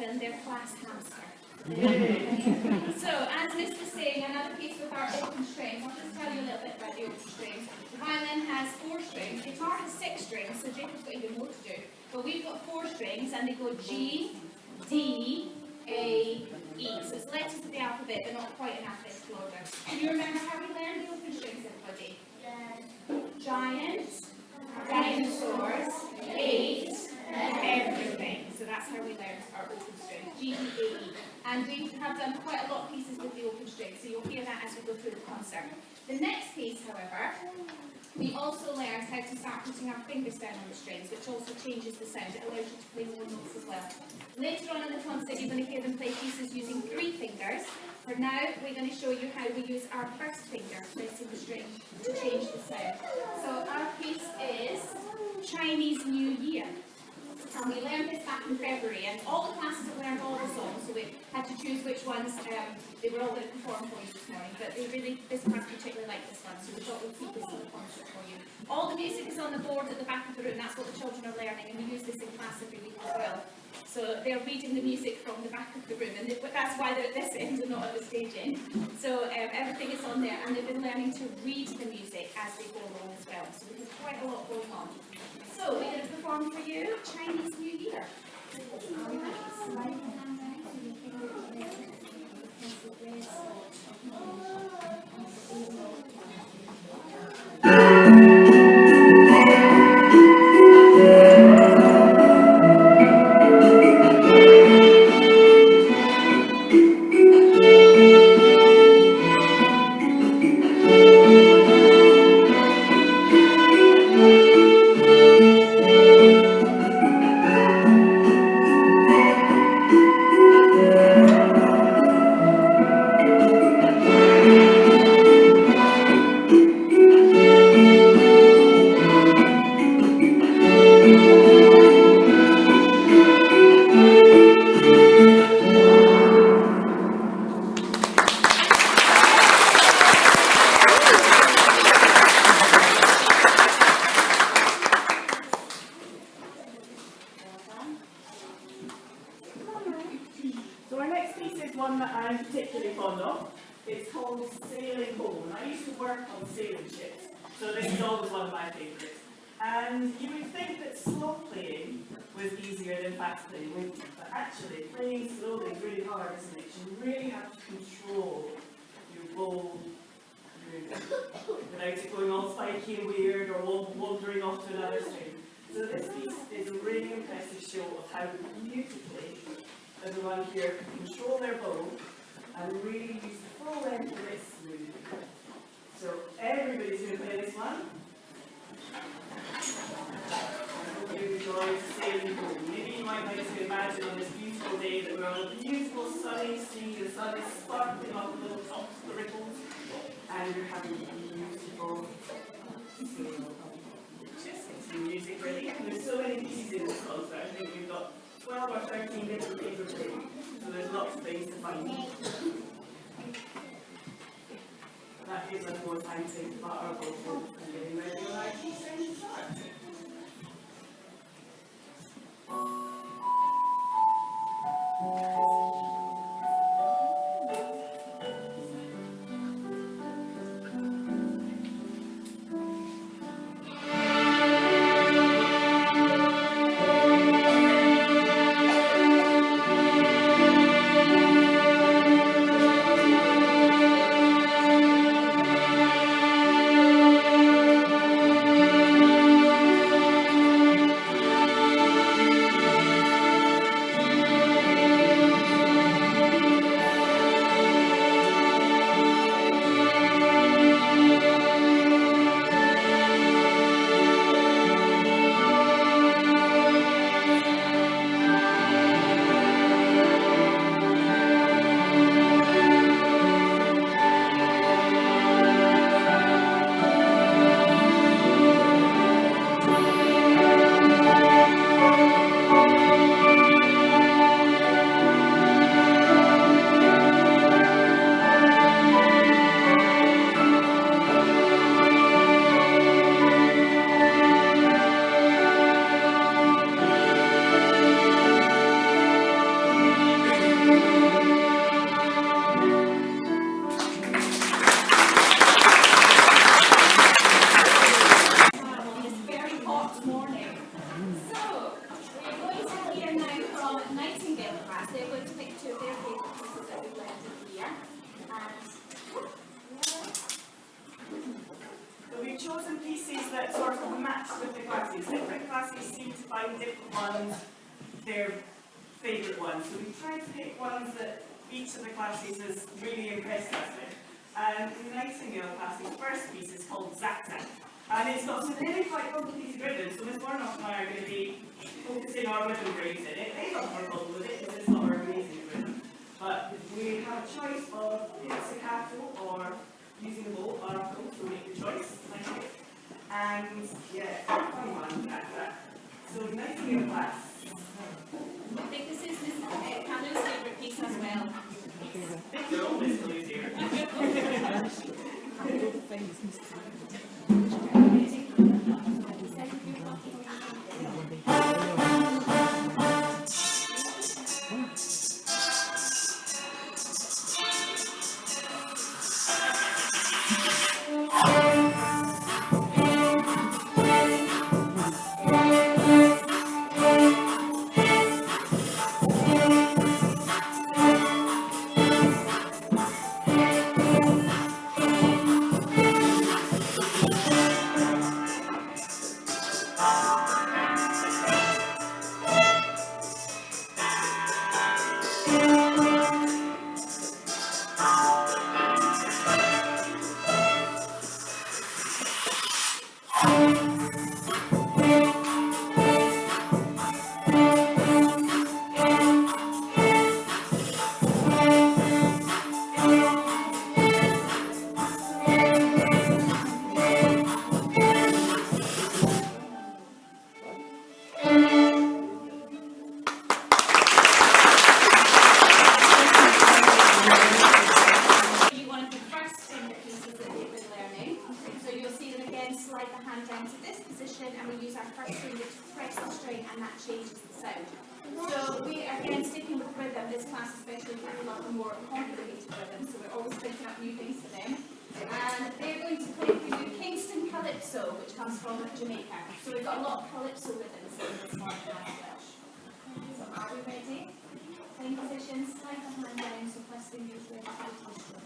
than their class hamster. So, as Miss was saying, another piece with our open strings. I'll just tell you a little bit about the open strings. The violin has 4 strings. Guitar has 6 strings, so Jacob's got even more to do. But we've got 4 strings, and they go G, D, A, E. So it's letters of the alphabet, but not quite in alphabetical order. Do you remember how we learned the open strings, everybody? Yes. Giants, dinosaurs, 8, everything. So that's how we learned our open strings, G, D, A, E. And we have done quite a lot of pieces with the open strings, so you'll hear that as we go through the concert. The next piece, however, we also learned how to start putting our fingers down on the strings, which also changes the sound. It allows you to play more notes as well. Later on in the concert, you're going to hear them play pieces using 3 fingers. For now, we're going to show you how we use our first finger pressing the string to change the sound. So our piece is Chinese New Year. And we learned this back in February, and all the classes have learned all the songs, so we had to choose which ones they were all going to perform for you this morning. But this class particularly liked this one, so we thought we'd keep this in the concert for you. All the music is on the board at the back of the room. That's what the children are learning, and we use this in class every week as well. So they're reading the music from the back of the room, and that's why they're at this end and not at the stage end. So everything is on there, and they've been learning to read the music as they go along as well. So we have quite a lot going on. So we're going to perform for you Chinese New Year. One that I'm particularly fond of. It's called Sailing Home, and I used to work on sailing ships, so this is always one of my favourites. And you would think that slow playing was easier than fast playing, wouldn't you? But actually, playing slowly is really hard, isn't it? You really have to control your bow movement without it going all spiky and weird or wandering off to another string. So this piece is a really impressive show of how beautifully everyone here can control their bow and really use the full length of this move. So everybody's going to play this one. I hope you enjoy sailing home. Maybe you might like to imagine on this beautiful day that we're on a beautiful sunny sea, the sun is sparkling off the little tops of the ripples, and you're having a beautiful sail. Just get some music ready. And there's so many pieces in this concert. I think we've got 12 or 13 different things to play, so there's lots of things to find. That gives us more time to think about our vocal and getting ready for our key string to start. So we've chosen pieces that sort of match with the classes. Different classes seem to find different ones their favourite ones. So we tried to pick ones that each of the classes has really impressed us with. And the Nightingale class's first piece is called Zap Zap. And it's got some really quite complicated rhythms, so Miss Warnock and I are going to be focusing our rhythm grades in it. They got more trouble with it because it's not our amazing rhythm. But we have a choice of pizzicato or using the bow arco, so make the choice. Thank you. And yeah, fun one, Zap Zap. So Nightingale class. I think this is Miss Canada's favourite piece as well. I think they're all Miss Blues here. Jamaica. So we've got a lot of calypso rhythms in this one as well. So are we ready? Same position, slide the hand down, so press fingers ready to the strum.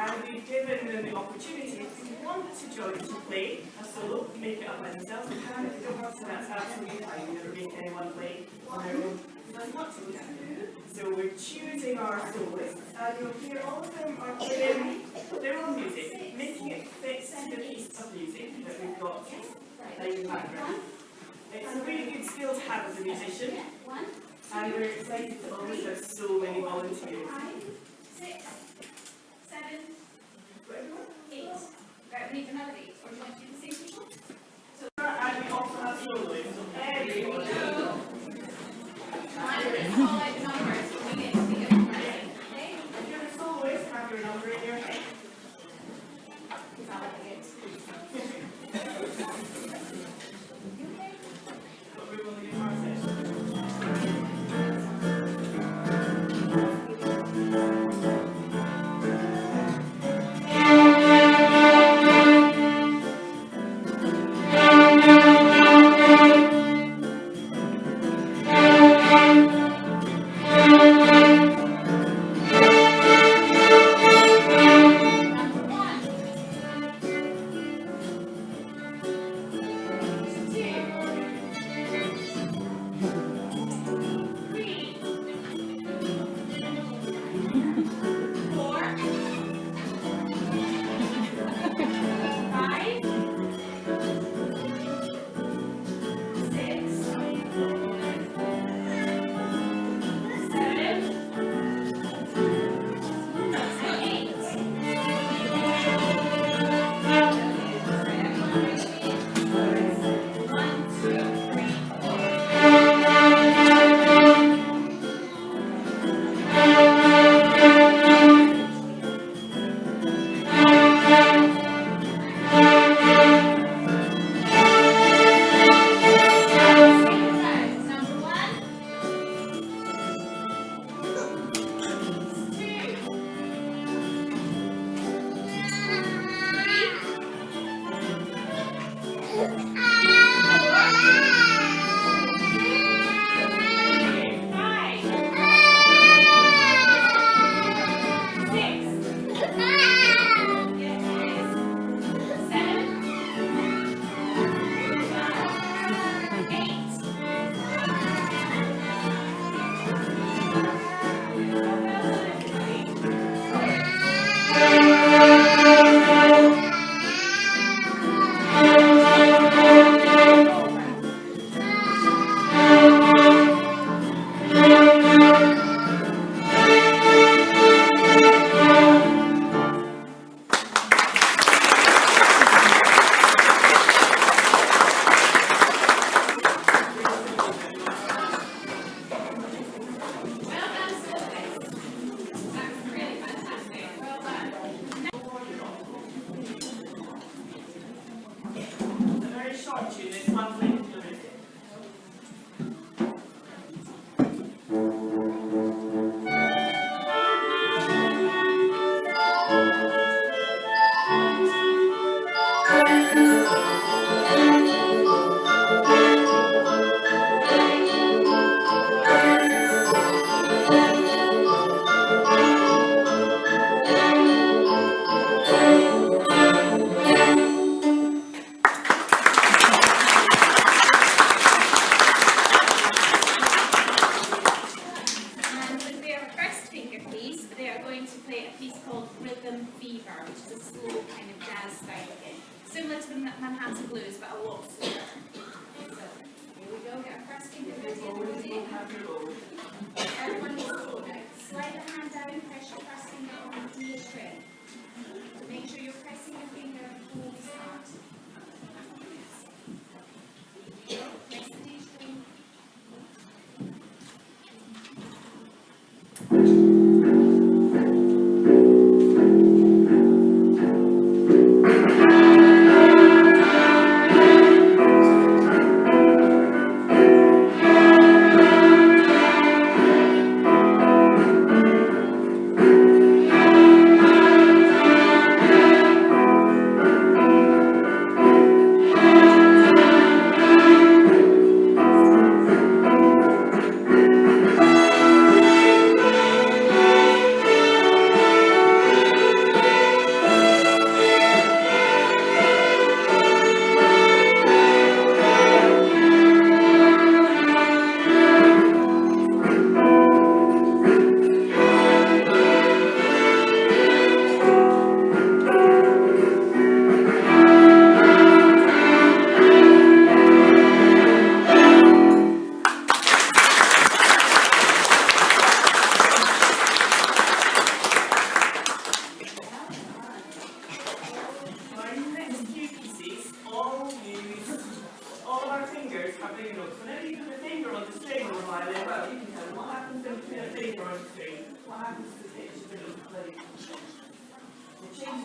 And we've given them the opportunity, if they want to join to play a solo, make it up by themselves. They can, if they don't want to, that's absolutely fine. We never make anyone play on their own. That's not too bad. So we're choosing our soloists, and you'll hear all of them are playing their own music, making it fit the piece of music that we've got in the background. It's a really good skill to have as a musician, and we're excited to always have so many volunteers. 6, 7, 8. Right, we need another 8. Or do you want to do the same people? And we also have soloists, so everybody. Let's call out the numbers when we get to the other person. Okay? If you're a soloist, have your number in your head. Is that what it is? You okay? But we will use our session.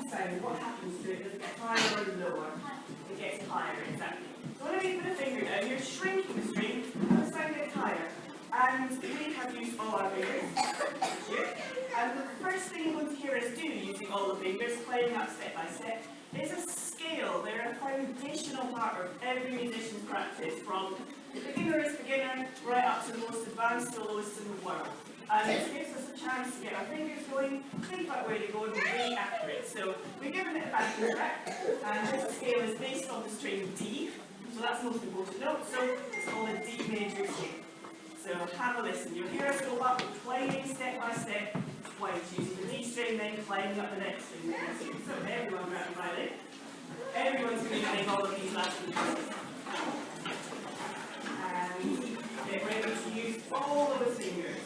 sound, what happens to it? Does it get higher or lower? It gets higher, exactly. So whenever you put a finger down, you're shrinking the string, and the sound gets higher. And we have used all our fingers here. And the first thing you're going to hear us do, using all the fingers, playing up step by step, is a scale. They're a foundational part of every musician's practice, from the beginner's beginner right up to the most advanced soloists in the world. And it gives us a chance to get our fingers going, think about where they go, and be really accurate. So we're given it a backing track, and this scale is based on the string D, so that's the most important note, so it's called a D major scale. So have a listen. You'll hear us go up, playing step by step, twice, using the D string, then climbing up the next string. So everyone grab a violin. Everyone's going to make all of these last ones. And get ready to use all of the fingers.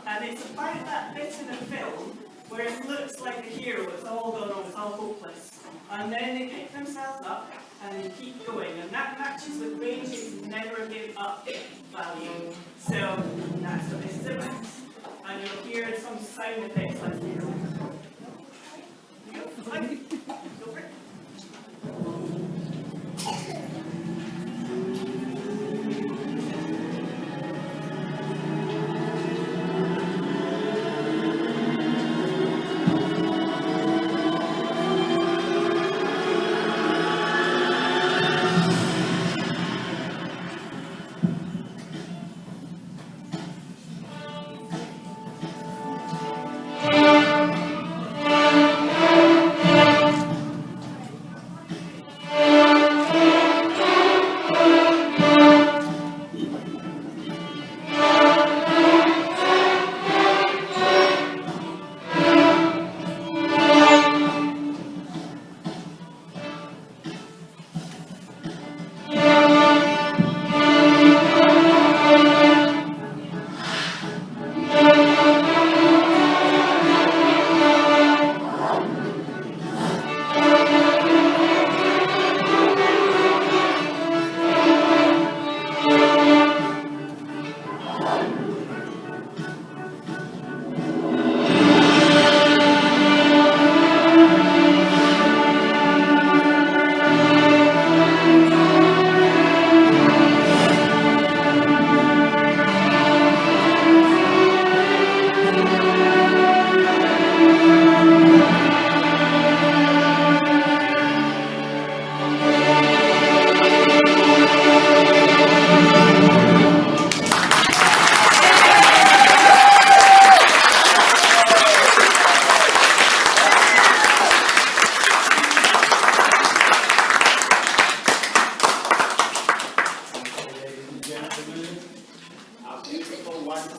And it's about that bit in the film where it looks like the hero, it's all gone wrong, it's all hopeless. And then they pick themselves up and they keep going. And that matches with Grange's never give up value. So that's what this is about. And you'll hear some sound effects like this. Go for it.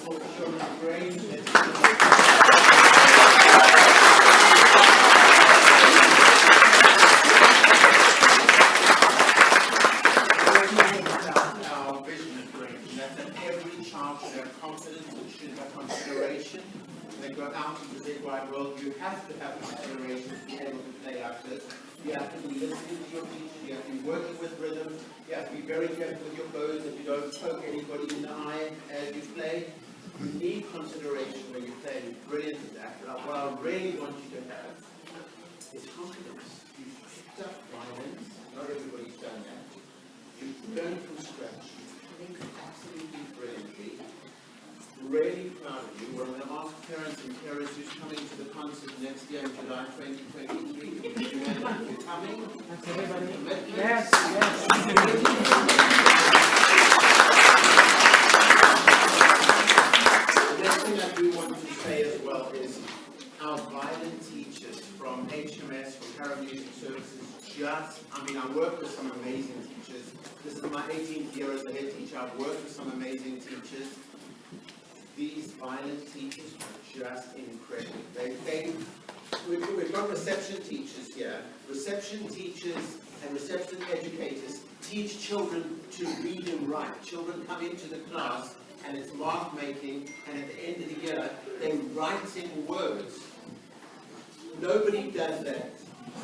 for the children of Grange. Our vision of Grange, and that's that every child should have confidence, should have consideration. When they go out into the big wide world, you have to have consideration to be able to play like this. You have to be listening to your teacher, you have to be working with rhythm, you have to be very careful with your bows that you don't poke anybody in the eye as you play. You need consideration when you play. You're brilliant at that. But what I really want you to have is confidence. You've picked up violins. Not everybody's done that. You've learned from scratch. You think absolutely brilliantly. Really proud of you. We're going to ask parents and carers who's coming to the concert next year in July 2023. You're coming? That's everybody. Yes, yes. The next thing I do want to say as well is our violin teachers from HMS, from Harrow Music Services, I work with some amazing teachers. This is my 18th year as a head teacher. I've worked with some amazing teachers. These violin teachers are just incredible. We've got reception teachers here. Reception teachers and reception educators teach children to read and write. Children come into the class and it's mark making, and at the end of the year they're writing words. Nobody does that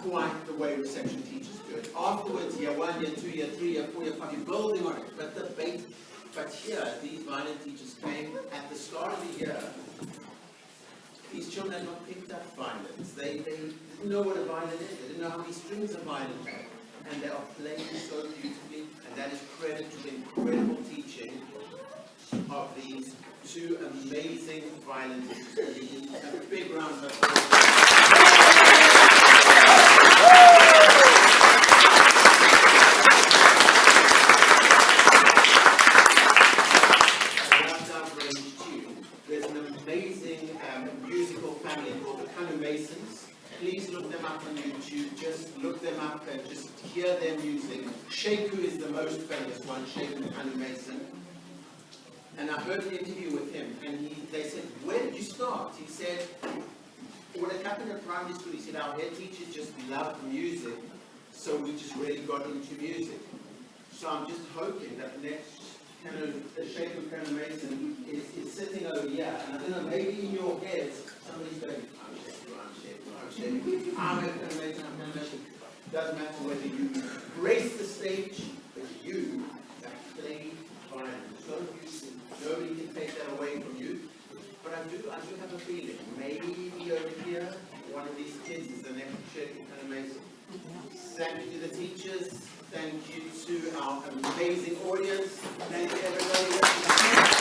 quite the way reception teachers do it. Afterwards, year 1, year 2, year 3, year 4, year 5, you're building on it. But here, these violin teachers came at the start of the year. These children had not picked up violins. They didn't know what a violin is. They didn't know how many strings a violin had. And they are playing so beautifully, and that is credit to the incredible teaching of these two amazing violin teachers. A big round of applause. There's an amazing musical family called the Masons. Please look them up on YouTube. Just look them up and just hear their music. Sheku is the most famous one, Sheku Mason. And I heard an interview with him, and they said, "Where did you start?" He said, "When it happened at primary school," he said, "our head teacher just loved music, so we just really got into music." So I'm just hoping that next the Sheku Mason is sitting over here, and I don't know, maybe in your heads, somebody's going, I'm Sheku. Doesn't matter whether you grace the stage, but you have played violin. So beautiful. Nobody can take that away from you. But I do have a feeling, maybe over here, one of these kids is the next Sheku Mason. Thank you to the teachers. Thank you to our amazing audience. Thank you, everybody.